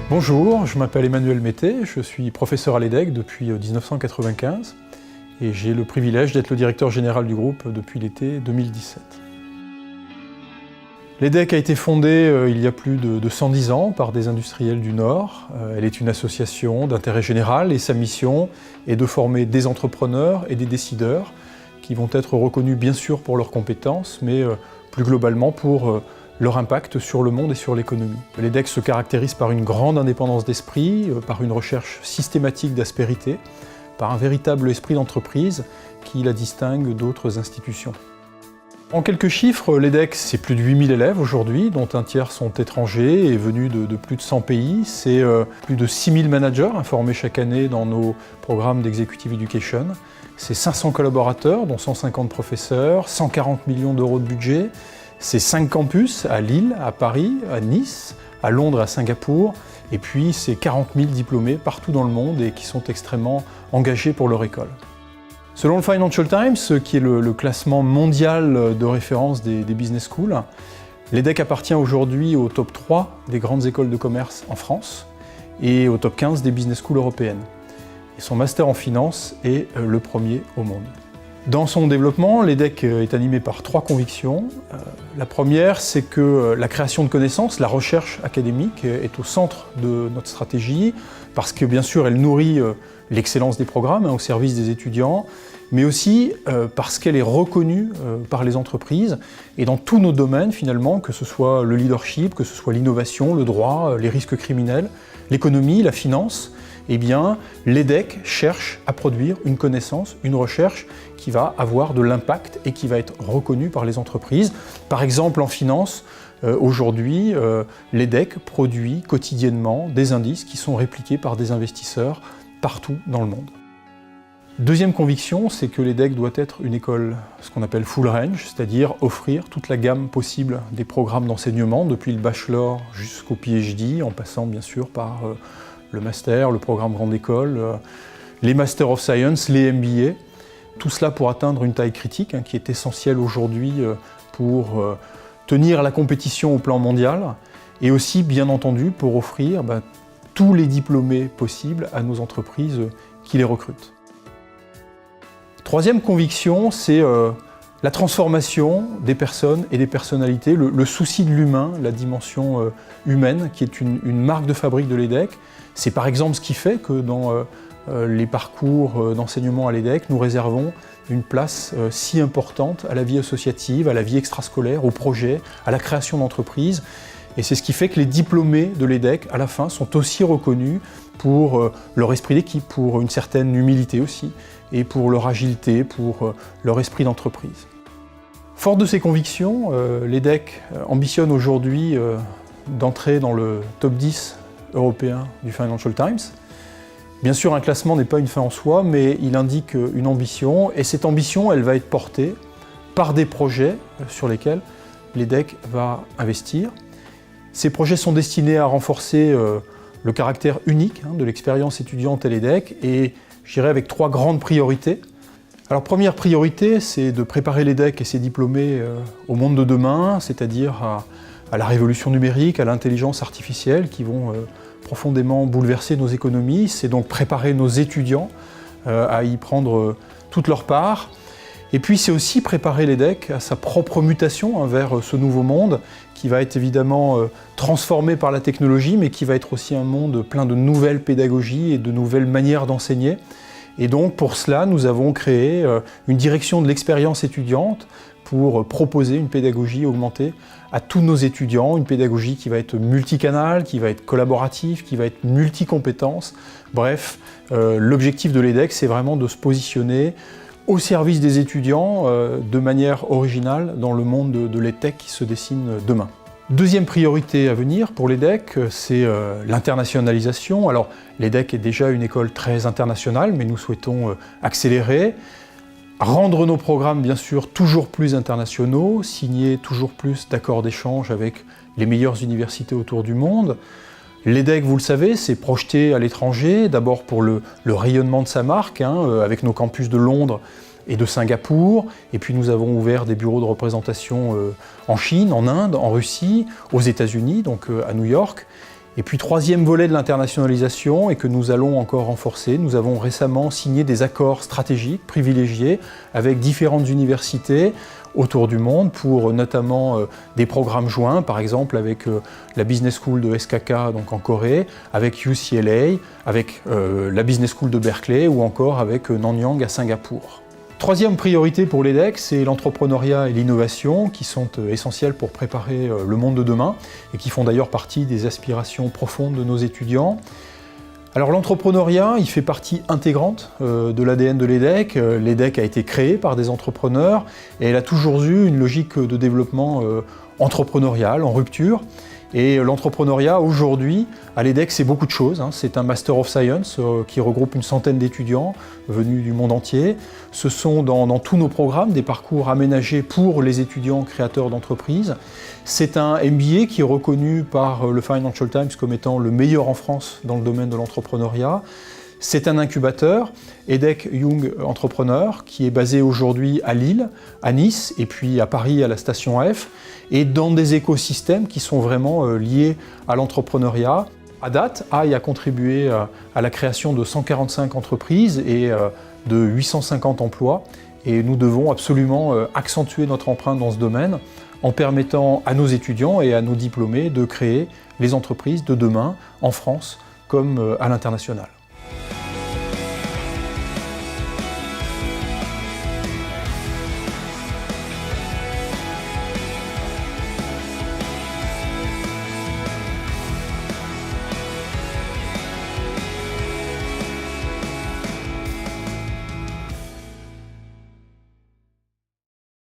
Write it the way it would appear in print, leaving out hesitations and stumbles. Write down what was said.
Bonjour, je m'appelle Emmanuel Mété, je suis professeur à l'EDEC depuis 1995 et j'ai le privilège d'être le directeur général du groupe depuis l'été 2017. L'EDEC a été fondée il y a plus de 110 ans par des industriels du Nord. Elle est une association d'intérêt général et sa mission est de former des entrepreneurs et des décideurs qui vont être reconnus bien sûr pour leurs compétences, mais plus globalement pour leur impact sur le monde et sur l'économie. L'EDEC se caractérise par une grande indépendance d'esprit, par une recherche systématique d'aspérité, par un véritable esprit d'entreprise qui la distingue d'autres institutions. En quelques chiffres, l'EDEC, c'est plus de 8000 élèves aujourd'hui, dont un tiers sont étrangers et venus de plus de 100 pays. C'est plus de 6000 managers informés chaque année dans nos programmes d'Executive Education. C'est 500 collaborateurs, dont 150 professeurs, 140 millions d'euros de budget. C'est 5 campus à Lille, à Paris, à Nice, à Londres, à Singapour. Et puis c'est 40 000 diplômés partout dans le monde et qui sont extrêmement engagés pour leur école. Selon le Financial Times, qui est le classement mondial de référence des business schools, l'EDEC appartient aujourd'hui au top 3 des grandes écoles de commerce en France et au top 15 des business schools européennes. Et son master en finance est le premier au monde. Dans son développement, l'EDEC est animé par 3 convictions. La première, c'est que la création de connaissances, la recherche académique est au centre de notre stratégie, parce que bien sûr elle nourrit l'excellence des programmes au service des étudiants, mais aussi parce qu'elle est reconnue par les entreprises et dans tous nos domaines finalement, que ce soit le leadership, que ce soit l'innovation, le droit, les risques criminels, l'économie, la finance, eh bien l'EDEC cherche à produire une connaissance, une recherche qui va avoir de l'impact et qui va être reconnue par les entreprises. Par exemple en finance, aujourd'hui l'EDEC produit quotidiennement des indices qui sont répliqués par des investisseurs partout dans le monde. Deuxième conviction, c'est que l'EDEC doit être une école, ce qu'on appelle full range, c'est-à-dire offrir toute la gamme possible des programmes d'enseignement, depuis le bachelor jusqu'au PhD, en passant bien sûr par le master, le programme grande école, les Master of Science, les MBA. Tout cela pour atteindre une taille critique qui est essentielle aujourd'hui pour tenir la compétition au plan mondial et aussi bien entendu pour offrir tous les diplômés possibles à nos entreprises qui les recrutent. Troisième conviction, c'est la transformation des personnes et des personnalités, le souci de l'humain, la dimension humaine qui est une marque de fabrique de l'EDEC. C'est par exemple ce qui fait que dans les parcours d'enseignement à l'EDEC, nous réservons une place si importante à la vie associative, à la vie extrascolaire, au projet, à la création d'entreprises. Et c'est ce qui fait que les diplômés de l'EDEC, à la fin, sont aussi reconnus pour leur esprit d'équipe, pour une certaine humilité aussi, et pour leur agilité, pour leur esprit d'entreprise. Fort de ces convictions, l'EDEC ambitionne aujourd'hui d'entrer dans le top 10 européen du Financial Times. Bien sûr, un classement n'est pas une fin en soi, mais il indique une ambition, et cette ambition, elle va être portée par des projets sur lesquels l'EDEC va investir. Ces projets sont destinés à renforcer le caractère unique de l'expérience étudiante à l'EDEC, et je dirais avec 3 grandes priorités. Alors, première priorité, c'est de préparer l'EDEC et ses diplômés au monde de demain, c'est-à-dire à la révolution numérique, à l'intelligence artificielle qui vont profondément bouleverser nos économies. C'est donc préparer nos étudiants à y prendre toute leur part. Et puis c'est aussi préparer l'EDEC à sa propre mutation vers ce nouveau monde qui va être évidemment transformé par la technologie, mais qui va être aussi un monde plein de nouvelles pédagogies et de nouvelles manières d'enseigner. Et donc pour cela, nous avons créé une direction de l'expérience étudiante pour proposer une pédagogie augmentée à tous nos étudiants, une pédagogie qui va être multicanale, qui va être collaborative, qui va être multicompétence. Bref, l'objectif de l'EDEC, c'est vraiment de se positionner au service des étudiants de manière originale dans le monde de l'EdTech qui se dessine demain. Deuxième priorité à venir pour l'EDEC, c'est l'internationalisation. Alors l'EDEC est déjà une école très internationale, mais nous souhaitons accélérer, rendre nos programmes bien sûr toujours plus internationaux, signer toujours plus d'accords d'échange avec les meilleures universités autour du monde. L'EDEC, vous le savez, s'est projeté à l'étranger, d'abord pour le rayonnement de sa marque, avec nos campus de Londres et de Singapour, et puis nous avons ouvert des bureaux de représentation en Chine, en Inde, en Russie, aux États-Unis, donc à New York. Et puis troisième volet de l'internationalisation et que nous allons encore renforcer, nous avons récemment signé des accords stratégiques privilégiés avec différentes universités autour du monde pour notamment des programmes joints, par exemple avec la Business School de SKK donc en Corée, avec UCLA, avec la Business School de Berkeley ou encore avec Nanyang à Singapour. Troisième priorité pour l'EDHEC, c'est l'entrepreneuriat et l'innovation qui sont essentiels pour préparer le monde de demain et qui font d'ailleurs partie des aspirations profondes de nos étudiants. Alors l'entrepreneuriat, il fait partie intégrante de l'ADN de l'EDHEC. L'EDHEC a été créée par des entrepreneurs et elle a toujours eu une logique de développement entrepreneurial, en rupture. Et l'entrepreneuriat aujourd'hui, à l'EDHEC, c'est beaucoup de choses. C'est un Master of Science qui regroupe une centaine d'étudiants venus du monde entier. Ce sont dans tous nos programmes des parcours aménagés pour les étudiants créateurs d'entreprises. C'est un MBA qui est reconnu par le Financial Times comme étant le meilleur en France dans le domaine de l'entrepreneuriat. C'est un incubateur, EDHEC Young Entrepreneur, qui est basé aujourd'hui à Lille, à Nice et puis à Paris à la station F, et dans des écosystèmes qui sont vraiment liés à l'entrepreneuriat. À date, AI a contribué à la création de 145 entreprises et de 850 emplois, et nous devons absolument accentuer notre empreinte dans ce domaine en permettant à nos étudiants et à nos diplômés de créer les entreprises de demain en France comme à l'international.